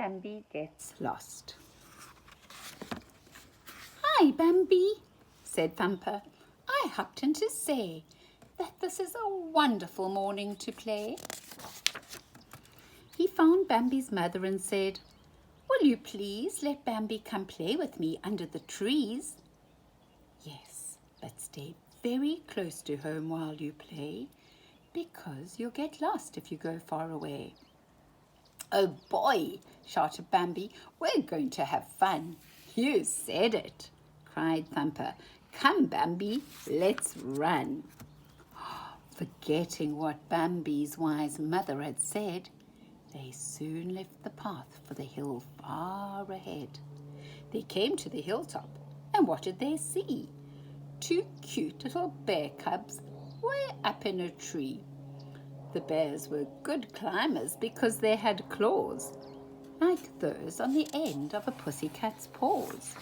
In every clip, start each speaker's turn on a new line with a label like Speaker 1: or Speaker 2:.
Speaker 1: Bambi gets lost. "Hi, Bambi," said Thumper. "I happen to say that this is a wonderful morning to play." He found Bambi's mother and said, "Will you please let Bambi come play with me under the trees?" "Yes, but stay very close to home while you play, because you'll get lost if you go far away." "Oh boy," shouted Bambi, "we're going to have fun." "You said it," cried Thumper. "Come, Bambi, let's run." Forgetting what Bambi's wise mother had said, they soon left the path for the hill far ahead. They came to the hilltop, and what did they see? 2 cute little bear cubs way up in a tree. The bears were good climbers because they had claws, like those on the end of a pussycat's paws.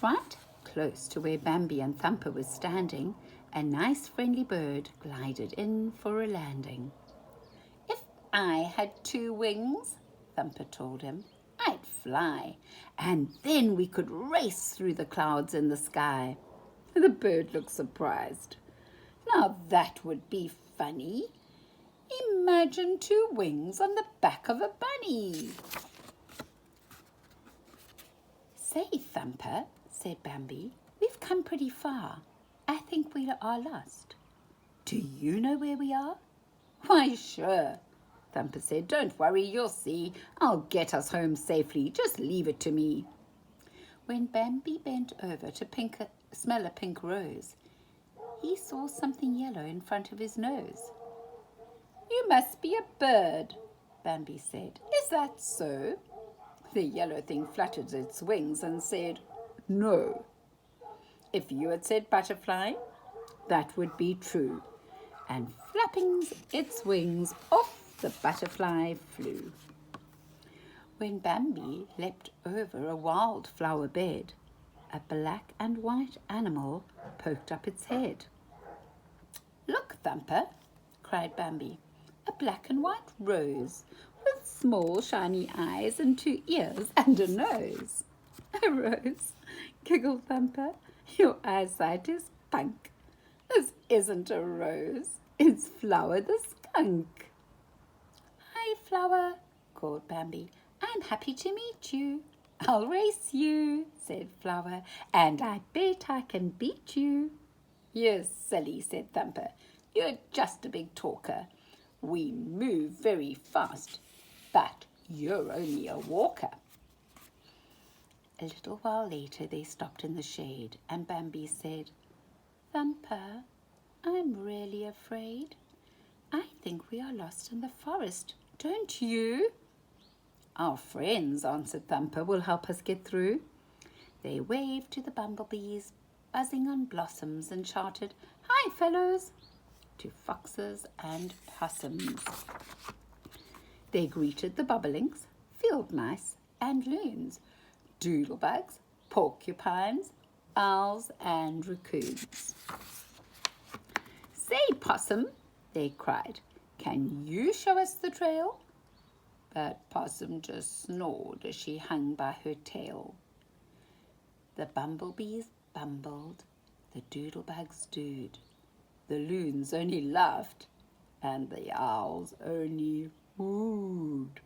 Speaker 1: Right close to where Bambi and Thumper were standing, a nice friendly bird glided in for a landing. "If I had 2 wings," Thumper told him, "I'd fly, and then we could race through the clouds in the sky." The bird looked surprised. "Now that would be funny. Imagine 2 wings on the back of a bunny." "Say, Thumper," said Bambi, "we've come pretty far. I think we are lost. Do you know where we are?" "Why, sure," Thumper said. "Don't worry, you'll see. I'll get us home safely. Just leave it to me." When Bambi bent over to smell a pink rose, he saw something yellow in front of his nose. "You must be a bird," Bambi said. "Is that so?" The yellow thing fluttered its wings and said, "No." If you had said butterfly, that would be true. And flapping its wings, off the butterfly flew. When Bambi leapt over a wildflower bed, a black and white animal poked up its head. "Look, Thumper," cried Bambi, "a black and white rose with small shiny eyes and 2 ears and a nose." "A rose?" giggled Thumper. "Your eyesight is punk. This isn't a rose. It's Flower the skunk." "Hi, Flower," called Bambi. "I'm happy to meet you." "I'll race you," said Flower, "and I bet I can beat you." "You're silly," said Thumper. "You're just a big talker. We move very fast, but you're only a walker." A little while later they stopped in the shade, and Bambi said, "Thumper, I'm really afraid. I think we are lost in the forest, don't you?" "Our friends," answered Thumper, "will help us get through." They waved to the bumblebees buzzing on blossoms and shouted, "Hi, fellows," to foxes and possums. They greeted the bobolinks, field mice and loons, doodlebugs, porcupines, owls and raccoons. "Say, Possum," they cried, "can you show us the trail?" But Possum just snored as she hung by her tail. The bumblebees bumbled, the doodlebugs dooed, the loons only laughed, and the owls only wooed.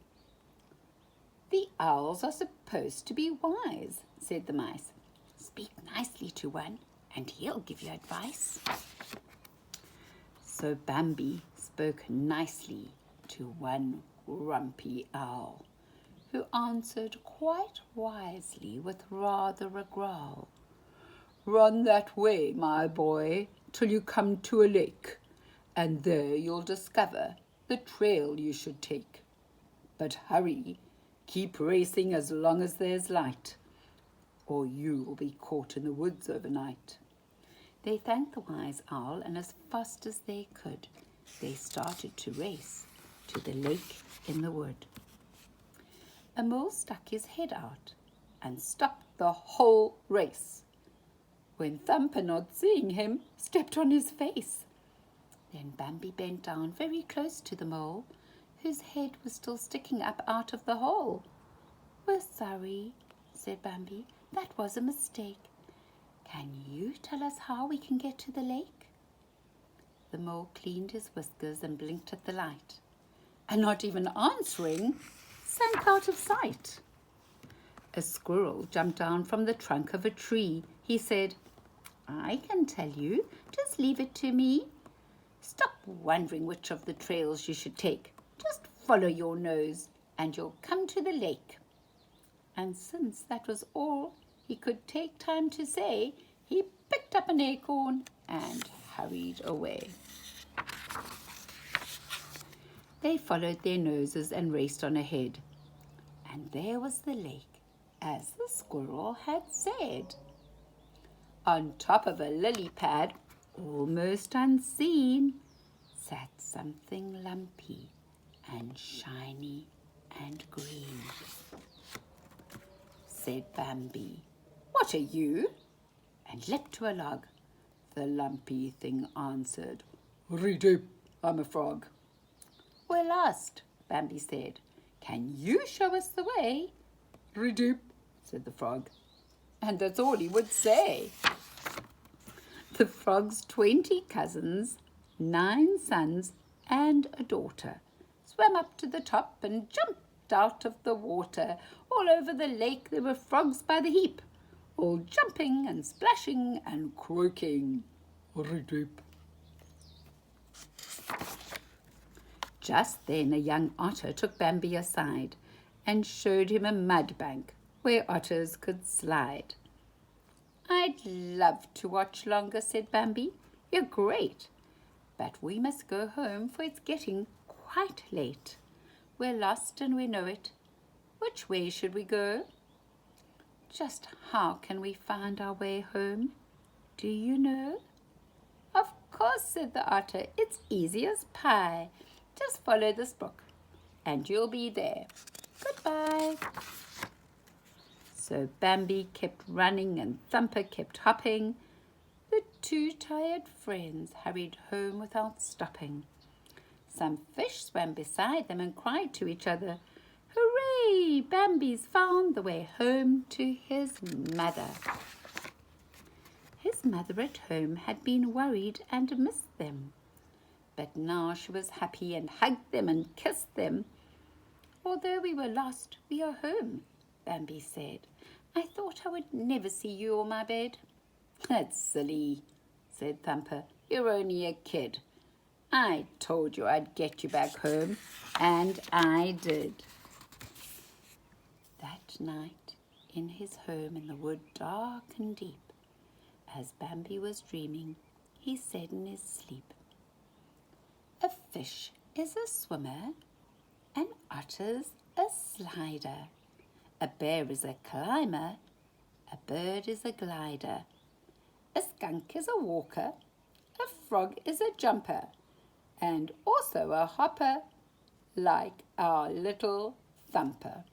Speaker 1: "The owls are supposed to be wise," said the mice. "Speak nicely to one, and he'll give you advice." So Bambi spoke nicely to one grumpy owl, who answered quite wisely with rather a growl. "Run that way, my boy, till you come to a lake, and there you'll discover the trail you should take. But hurry, keep racing as long as there's light, or you will be caught in the woods overnight." They thanked the wise owl, and as fast as they could, they started to race to the lake in the wood. A mole stuck his head out and stopped the whole race, when Thumper, not seeing him, stepped on his face. Then Bambi bent down very close to the mole, whose head was still sticking up out of the hole. "We're sorry," said Bambi. "That was a mistake. Can you tell us how we can get to the lake?" The mole cleaned his whiskers and blinked at the light, and not even answering, sank out of sight. A squirrel jumped down from the trunk of a tree. He said, "I can tell you. Just leave it to me. Stop wondering which of the trails you should take. Just follow your nose and you'll come to the lake." And since that was all he could take time to say, he picked up an acorn and hurried away. They followed their noses and raced on ahead. And there was the lake, as the squirrel had said. On top of a lily pad, almost unseen, sat something lumpy and shiny and green. Said Bambi, "What are you?" and leapt to a log. The lumpy thing answered, "Ready, I'm a frog." "We're lost," Bambi said. "Can you show us the way?" "Ready," said the frog. And that's all he would say. The frog's 20 cousins, 9 sons and a daughter swam up to the top and jumped out of the water. All over the lake there were frogs by the heap, all jumping and splashing and croaking. "Ready." Just then a young otter took Bambi aside and showed him a mud bank where otters could slide. "I'd love to watch longer," said Bambi. "You're great. But we must go home, for it's getting quite late. We're lost and we know it. Which way should we go?" "Just how can we find our way home? Do you know?" "Of course," said the otter. "It's easy as pie. Just follow this brook and you'll be there. Goodbye." So Bambi kept running and Thumper kept hopping. The 2 tired friends hurried home without stopping. Some fish swam beside them and cried to each other, "Hooray! Bambi's found the way home to his mother." His mother at home had been worried and missed them, but now she was happy and hugged them and kissed them. "Although we were lost, we are home," Bambi said. "I thought I would never see you or my bed." "That's silly," said Thumper. "You're only a kid. I told you I'd get you back home, and I did." That night, in his home in the wood dark and deep, as Bambi was dreaming, he said in his sleep, "A fish is a swimmer, an otter's a slider. A bear is a climber, a bird is a glider. A skunk is a walker, a frog is a jumper, and also a hopper, like our little Thumper."